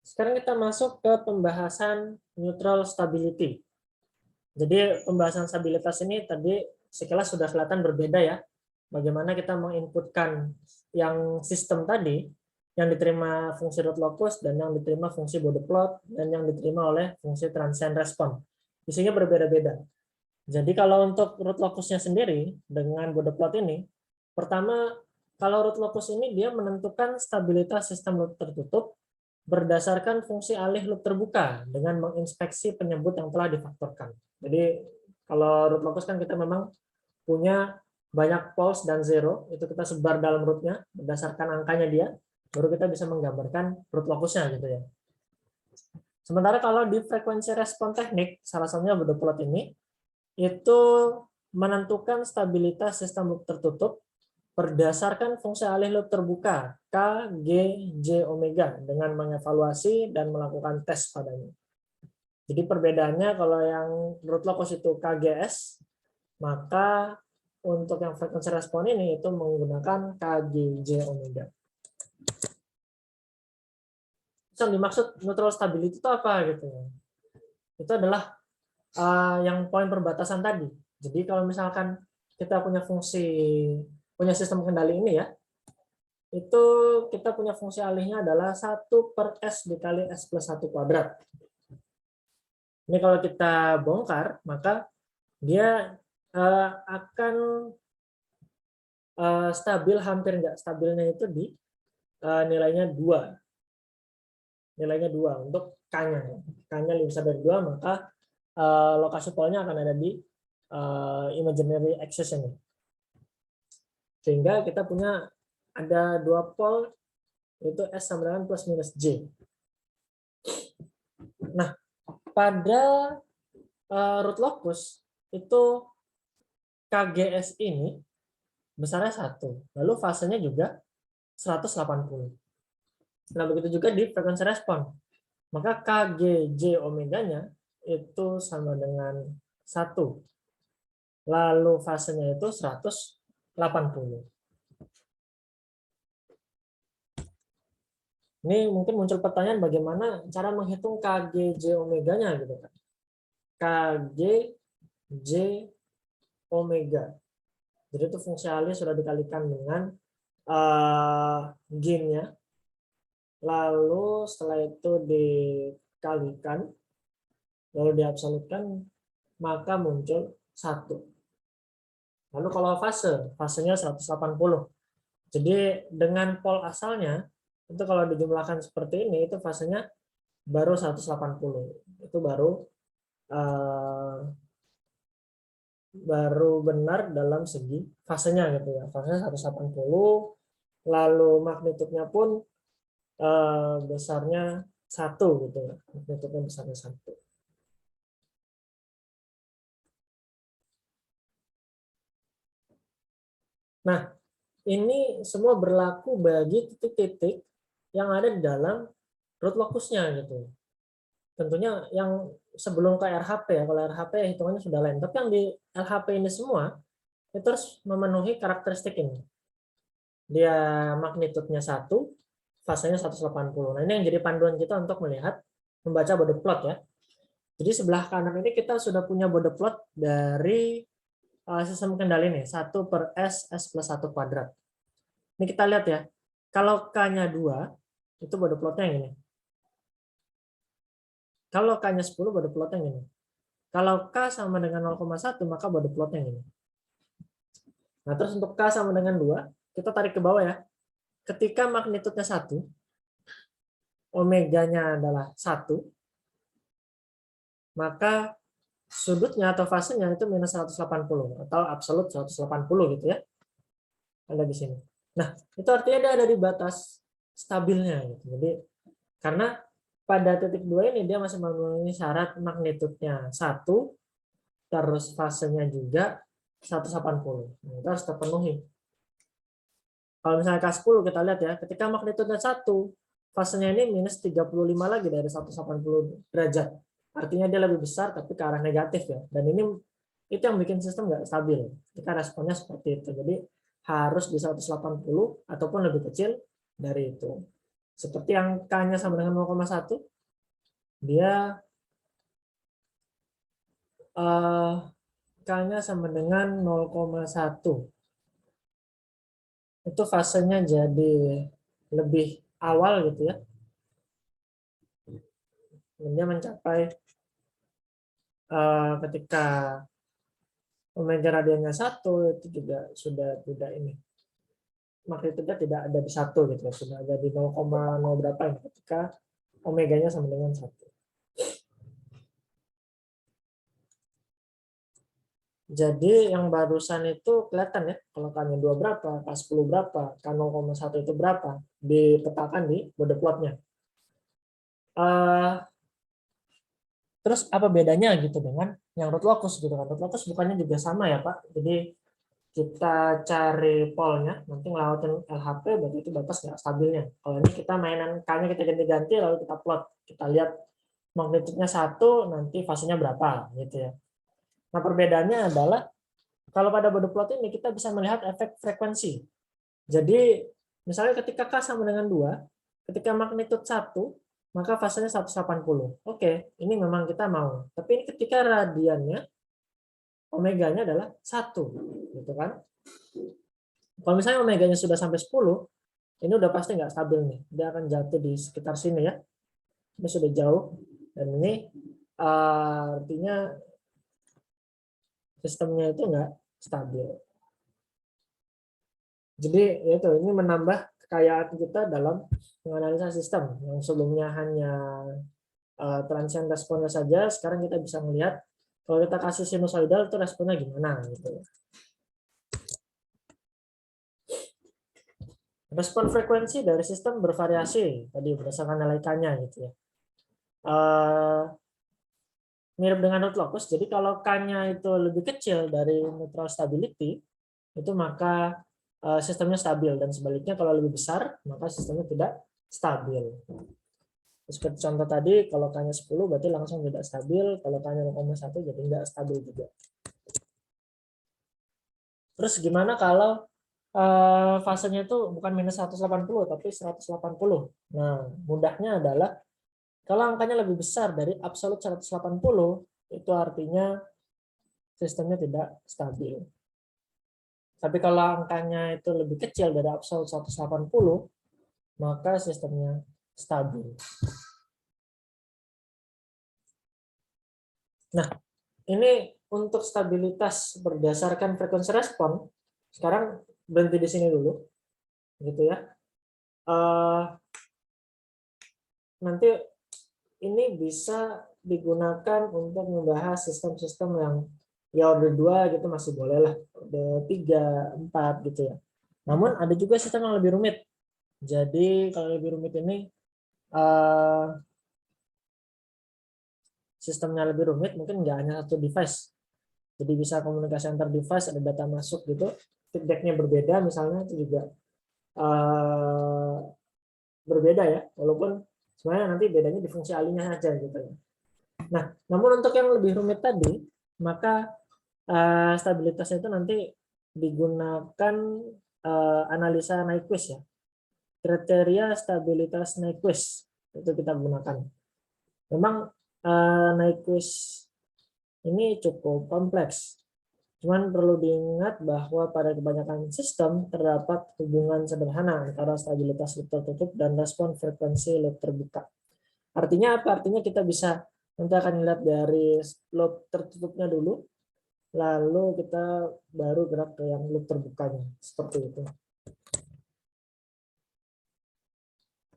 Sekarang kita masuk ke pembahasan neutral stability. Jadi pembahasan stabilitas ini tadi sekilas sudah kelihatan berbeda ya. Bagaimana kita menginputkan yang sistem tadi, yang diterima fungsi root locus dan yang diterima fungsi Bode plot dan yang diterima oleh fungsi transient response. Isinya berbeda-beda. Jadi kalau untuk root locusnya sendiri dengan Bode plot ini, pertama kalau root locus ini dia menentukan stabilitas sistem loop tertutup berdasarkan fungsi alih loop terbuka dengan menginspeksi penyebut yang telah difaktorkan. Jadi kalau root locus kan kita memang punya banyak false dan zero, itu kita sebar dalam rootnya berdasarkan angkanya dia, baru kita bisa menggambarkan root locusnya gitu ya. Sementara kalau di frekuensi respon teknik, salah satunya Bode plot ini, itu menentukan stabilitas sistem loop tertutup berdasarkan fungsi alih loop terbuka K, G, J, omega dengan mengevaluasi dan melakukan tes padanya. Jadi perbedaannya kalau yang root locus itu KGS, maka untuk yang frekuensi respon ini itu menggunakan KGJ omega. Yang dimaksud neutral stability itu apa gitu? Itu adalah yang poin perbatasan tadi. Jadi kalau misalkan kita punya sistem kendali ini ya, itu kita punya fungsi alihnya adalah 1/S dikali S plus 1 kuadrat. Ini kalau kita bongkar, maka dia akan stabil, hampir nggak stabilnya itu di nilainya 2. Nilainya 2 untuk K-nya. K-nya lebih besar dari 2, maka lokasi polnya akan ada di imaginary axis ini. Sehingga kita punya ada 2 pol, yaitu S sama dengan plus minus J. Nah, pada root locus itu KGS ini besarnya 1, lalu fasenya juga 180. Nah, begitu juga di frekuensi respon. Maka KGJ omeganya itu sama dengan 1. Lalu fasenya itu 180. Ini mungkin muncul pertanyaan bagaimana cara menghitung KGJ omeganya gitu kan. KGJ omega. Jadi itu fungsi alih sudah dikalikan dengan gain-nya. Lalu setelah itu dikalikan, lalu diabsolutkan, maka muncul 1. Lalu kalau fasenya 180. Jadi dengan pol asalnya, itu kalau dijumlahkan seperti ini, itu fasenya baru 180. Itu baru benar dalam segi fasenya gitu ya. Fasenya 180, lalu magnitudenya pun besarnya 1 gitu ya. Magnitudenya besarnya 1. Nah, ini semua berlaku bagi titik-titik yang ada di dalam root locusnya gitu. Tentunya yang sebelum ke RHP ya, kalau RHP hitungannya sudah lain. Tapi yang di LHP ini semua itu harus memenuhi karakteristik ini. Dia magnitudenya 1, fasenya 180. Nah, ini yang jadi panduan kita untuk melihat membaca Bode plot ya. Jadi sebelah kanan ini kita sudah punya Bode plot dari sistem kendali nih, 1/S S plus 1 kuadrat. Ini kita lihat ya. Kalau K-nya 2, itu Bode plotnya yang ini. Kalau K-nya 10, Bode plotnya yang ini. Kalau K sama dengan 0,1, maka Bode plotnya yang ini. Nah, terus untuk K sama dengan 2, kita tarik ke bawah ya. Ketika magnitudenya 1, omeganya adalah 1, maka sudutnya atau fasenya itu minus 180 atau absolut 180 gitu ya. Ada di sini. Nah, itu artinya dia ada di batas stabilnya gitu. Jadi karena pada titik 2 ini dia masih memenuhi syarat magnitudenya 1, terus fasenya juga 180. Nah, itu harus terpenuhi. Kalau misalnya K10 kita lihat ya, ketika magnitudenya 1, fasenya ini minus 35 lagi dari 180 derajat. Artinya dia lebih besar tapi ke arah negatif ya. Dan ini itu yang bikin sistem nggak stabil. Kita responnya seperti itu. Jadi harus di 180 ataupun lebih kecil dari itu. Seperti yang K-nya sama dengan 0,1, dia K-nya sama dengan 0,1. Itu fasenya jadi lebih awal gitu ya. Dan dia mencapai ketika omega radiannya 1 itu juga sudah tidak ini. Magnitudenya tidak ada di 1 gitu ya. Sudah ada di 0,0 berapa ini ketika omeganya sama dengan 1. Jadi yang barusan itu kelihatan ya, kalau K-nya 2 berapa, K10 berapa, K0,1 itu berapa, dipetakan di bode plotnya. Terus apa bedanya gitu dengan yang root locus gitu kan? Root locus bukannya juga sama ya Pak? Jadi kita cari polnya, nanti ngelawatin LHP, berarti itu batas nggak stabilnya. Kalau ini kita mainan K-nya kita ganti-ganti, lalu kita plot, kita lihat magnitudenya 1, nanti fasenya berapa gitu ya. Nah perbedaannya adalah kalau pada bode plot ini kita bisa melihat efek frekuensi. Jadi misalnya ketika K sama dengan 2, ketika magnitud 1, maka fasenya 180. Oke, ini memang kita mau. Tapi ini ketika radiannya, omeganya adalah 1. Gitu kan? Kalau misalnya omeganya sudah sampai 10, ini udah pasti nggak stabil nih. Dia akan jatuh di sekitar sini ya. Ini sudah jauh. Dan ini artinya sistemnya itu nggak stabil. Jadi itu ini menambah kekayaan kita dalam menganalisa sistem yang sebelumnya hanya transient responnya saja, sekarang kita bisa melihat kalau kita kasih sinusoidal itu responnya gimana gitu. Respon frekuensi dari sistem bervariasi tadi berdasarkan nilai K-nya gitu ya. Mirip dengan root locus, jadi kalau K-nya itu lebih kecil dari neutral stability, itu maka sistemnya stabil, dan sebaliknya kalau lebih besar maka sistemnya tidak stabil. Seperti contoh tadi, kalau K-nya 10 berarti langsung tidak stabil, kalau K-nya 0,1 jadi tidak stabil juga. Terus gimana kalau fasenya itu bukan minus 180 tapi 180? Nah, mudahnya adalah kalau angkanya lebih besar dari absolut 180, itu artinya sistemnya tidak stabil. Tapi kalau angkanya itu lebih kecil dari absolut 180, maka sistemnya stabil. Nah, ini untuk stabilitas berdasarkan frekuensi respon. Sekarang berhenti di sini dulu, gitu ya. Nanti ini bisa digunakan untuk membahas sistem-sistem yang ya order 2 gitu masih boleh lah, order 3, 4 gitu ya. Namun ada juga sistem yang lebih rumit. Jadi kalau lebih rumit ini sistemnya lebih rumit, mungkin nggak hanya satu device. Jadi bisa komunikasi antar device, ada data masuk gitu, feedbacknya berbeda misalnya, itu juga berbeda ya, walaupun sebenarnya nanti bedanya di fungsi alinya saja gitu ya. Nah, namun untuk yang lebih rumit tadi, maka stabilitasnya itu nanti digunakan analisa Nyquist ya. Kriteria stabilitas Nyquist itu kita gunakan. Memang Nyquist ini cukup kompleks. Cuman perlu diingat bahwa pada kebanyakan sistem terdapat hubungan sederhana antara stabilitas loop tertutup dan respon frekuensi loop terbuka. Artinya apa? Artinya kita bisa nanti akan lihat dari loop tertutupnya dulu, lalu kita baru gerak ke yang loop terbukanya, seperti itu.